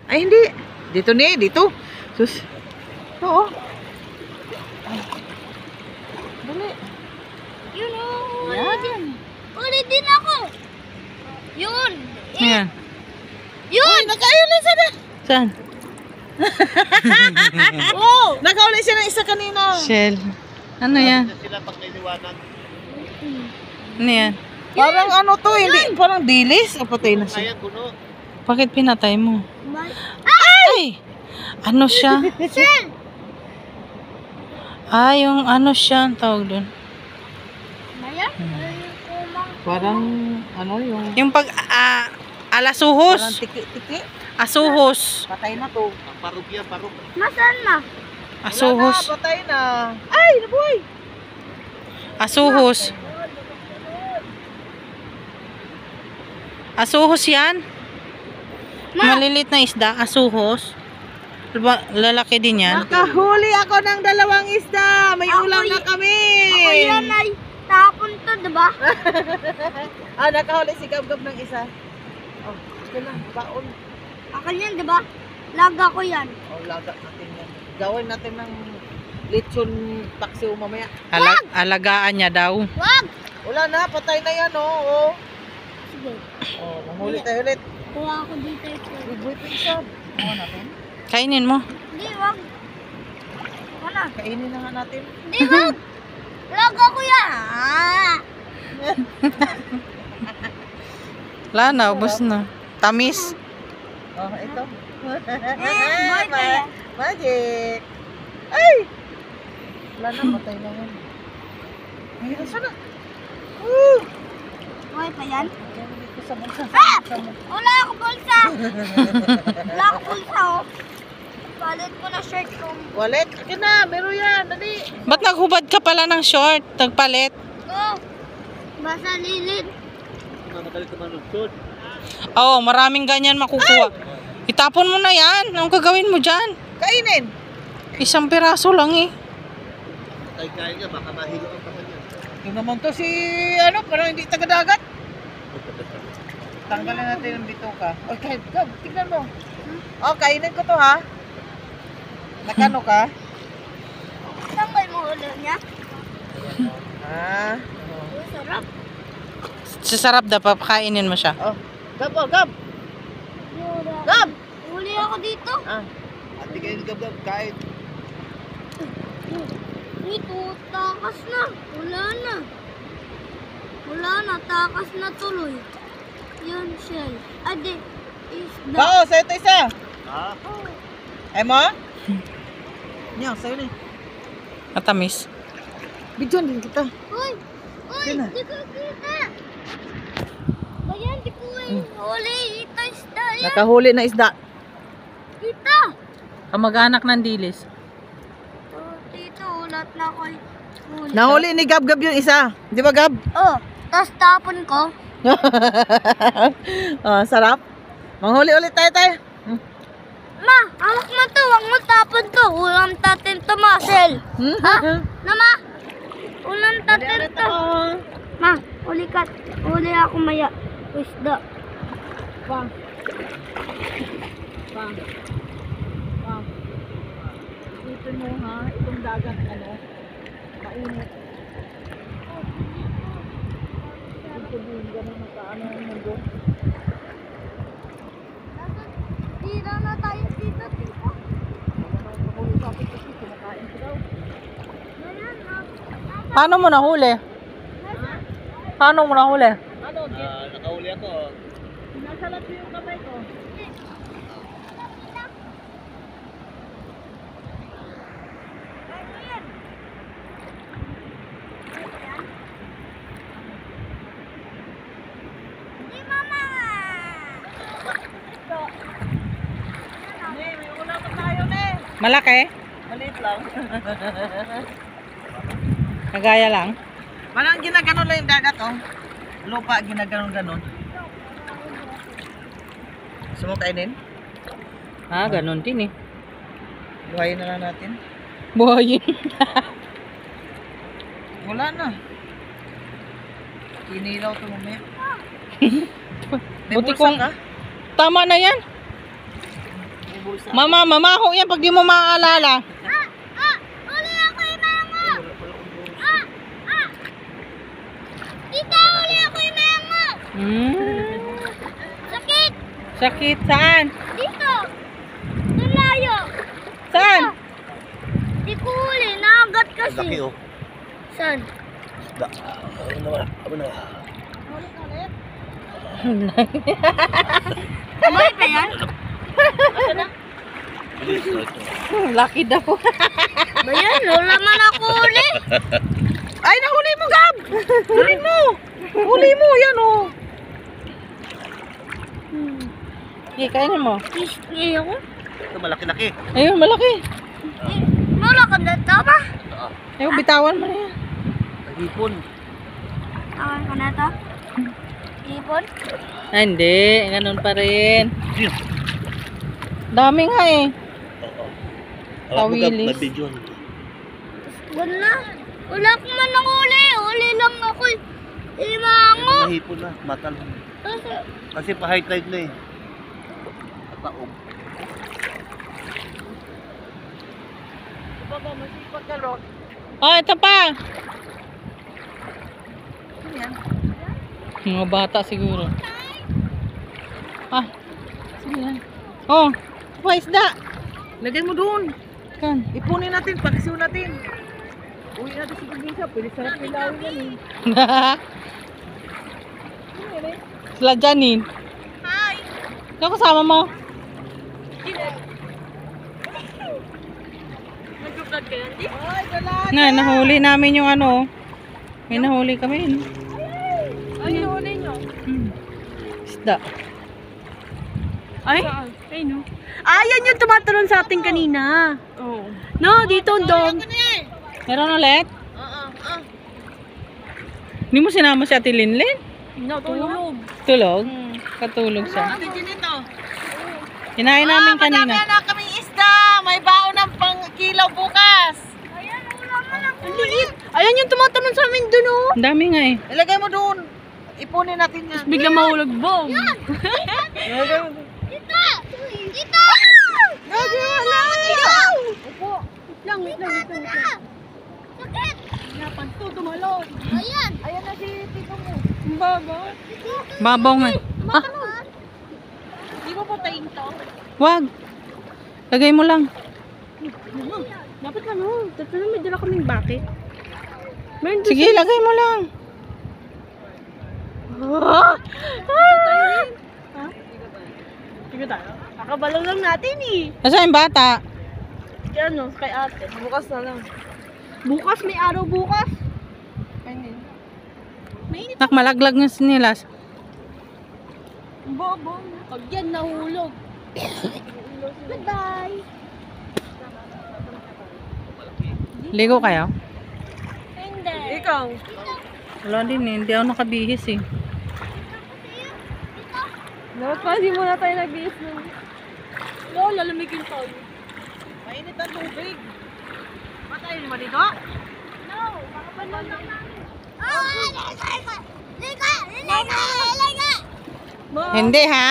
Ay, hindi. Dito ni, dito. Sus. Oo. Ay. Dali. Yun o. Yan. Uli din ako. Yun. Yan. Yun. Nakauli siya na. Saan? Oh. Nakauli siya ng isa kanina. Shell. Ano yan? Sila pag niliwanag. Ano yan? Parang ano to, hindi. Parang dilis. O patay na siya. Ayan, kuno. Bakit pinatay mo? Ay! Ano siya? Shell. Ah, yung ano siya ang tawag doon. Maya? Ay, kumang. Parang ano yung... Yung pag Parang alasuhos. tiki-tiki. Asuhos. Patay na to. Ang parok yan, parok. Nasaan na? Asuhos. Wala na, patay na. Ay, nabuhay. Asuhos. Asuhos yan? Malilit na isda. Asuhos. Lalaki din yan. Nakahuli ako ng 2 isda. May ulam na kami. Ako yan ay tapon to, diba? Nakahuli si Gab-Gab ng isa. Oh, ito lang, baon. Ako yan, diba? Laga ko yan. Oh, laga natin yan. Gawin natin ng lechon paksiw mamaya. Alagaan niya daw. Wag! Wala na, patay na yan, oh. Sige. Oh, mahuli tayo ulit. Kuha ako dito ito. Uy, isa. Kuha natin. Kainin mo. Hindi, wag. Wala. Kainin na nga natin. Hindi, wag. Laga ko yan. Wala na, ubos na. Tamis. Oh, ito. Boy pa yan. Magic. Ay! Wala na, patay na yan. Ay, nasa na? Woo! Boy pa yan. Yan, dito sa bulsa. Wala ako bulsa. Wala ako bulsa, oh. Palit ko na shirt ko. Wallet, akin na, meron yan, dali. Ba't naghubad ka pala ng short? Nagpalit? Oh. Basa lilid. Mamagalit naman ng sud. Oo, maraming ganyan makukuha. Itapon mo na yan. Anong gagawin mo dyan? Kainin. Isang piraso lang eh. Kaya niya, baka mahilo ang paman niya. Yung naman to si, parang hindi taga-dagat. Tanggalin natin yung bituka. O, kahit, Gab, tignan mo. Oh, kainin ko to, ha? Nakano ka? Tanggal mo ulo niya. Ah. Uy, sarap. Sasarap daw, papakainin mo siya. Oh, Gab, Gab. Gab! Huli ako dito. Ah. Ate kayo gab-gab, kahit. Ito, takas na. Wala na. Wala na, takas na tuloy. Yan, shell. Ade, isda. Oo, sa'yo ito isa. Ha? Ay mo? Nyo, sa'yo na. Matamis. Bidyon din kita. Uy! Uy! Sino? Di ko kita! Ayan, di ko huli. Ito, isda. Ayan, Nakahuli na isda. ito. Kamag-anak ng dilis. Oh, dito, ulat na ako. Huli. Nahuli ni Gab-Gab yung isa. Di ba, Gab? Oh, tapos tapon ko. Oh, sarap. Manghuli ulit tayo. Ma, hawak mo to. Huwag mo tapon to. Ulam tatin to, ma. Shell. Ha? Na, ma? Ulam tatin to. Ma, uli ka. Uli ako maya. Isda. Bang. Bang. Bang. Dito mo, ha? Itong dagat, mainit. Sabihin ganun na kaano ang mundo. Tira na tayo dito, tito. Mahuli sa akin kasi kumakain ko daw. Ayan, ma. Paano mo nahuli? Paano mo nahuli? Nakahuli ako. Nasalat ko yung kamay ko. Di, mama. May ulam pa tayo, ne. Malaki? Maliit lang. Nagaya lang? Parang ginaganon lang yung dagat, oh. Lupa, ginaganon-ganon. Gusto mo kainin? Ah, ganun din eh. Buhayin na lang natin. Buhayin. Wala na. Inilaw ito mamaya. May Buti bulsa kong... ka? Tama na yan. bulsa. Mamaho yan pag di mo maaalala. Uli ako yung mango! Tita, uli ako yung mango! Sakit! Sakit saan? Dito! Nalayo! Saan? Di ko uli, nakagat Ang kasi. laki oh. Saan? Isda. Ano na? Kamay pa yan? Laki daw. Ba yan? Lola man ako uli. Ay, nahuli mo, Gab! Huli mo! Huli mo, yan oh! Okay, kainin mo. Kisngi ako. Ito malaki-laki. Ayun, malaki. Lola ka na ito ba? Ayun, bitawan mo na yan. Hipon. Tawag ko na ito. Ipon? Ah, hindi, ganun pa rin. Dami nga eh. Tawilis. Mabidyon. Wala. Wala ko man ang uli. Uli lang ako. Mango. Nahipon na. Matal. Kasi, Kasi pa-high tide na eh. Taog. Baba, masipag ka, Lord. Oh, ito pa. Ano yan? Mga bata siguro. Ah, sige yan. Oh, ito pa isda. Lagay mo doon. Kan. Ipunin natin, pagsiw natin. Uwi natin sa pag-isa. Pwede sarap nilawin yan eh. Sila Janine. Hi! Ano kasama mo? nag-vlog ka yan, di? Ay, dala! Nga, nahuli namin yung ano. May nahuli kami. No? Ay, nahuli nyo. Isda. Ay? Ay, no. Ah, yan yung tumatalon sa atin kanina. Oo. No, dito dog. Meron ulit? Hindi mo sinama si Ate Linlin? Natulog. Tulog? Katulog siya. Ate Ginito. Kinain namin Madami kanina. na kaming isda. May baon ng pang kilaw bukas. Ayan, wala man ang liit. Ayan yung tumatalon sa amin dun, oh. Ang dami nga eh. Ilagay mo doon. Ipunin natin yan. Bigla mahulog, bong. Tita! Tita! Wala! Upo. Wait lang. Sakit! Hinapan to, tumalon. Ayan. Ayan na si Tito mo. Babaw nga. Ah, Di mo patayin to? wag. Lagay mo lang. Dapat ano, tatalo may dala kaming bakit. Meron Sige, lagay mo lang. Sige tayo. Kakabalaw lang natin eh. Nasaan yung bata? Kaya ano, kay ate. Bukas na lang. Bukas, may araw bukas. Mainit. Nak, malaglag ng sinilas. Bobo. Pag yan nahulog. Goodbye. Ligo kayo? Hindi. Ikaw. Wala din eh. Hindi ako nakabihis eh. Dapat pa, hindi muna tayo nag-biis nun. Oo, lalamigin tayo. Mainit ang tubig. Patayin mo dito? No, makapanood lang namin. Oh, liga! Liga! Liga! Liga! Hindi ha?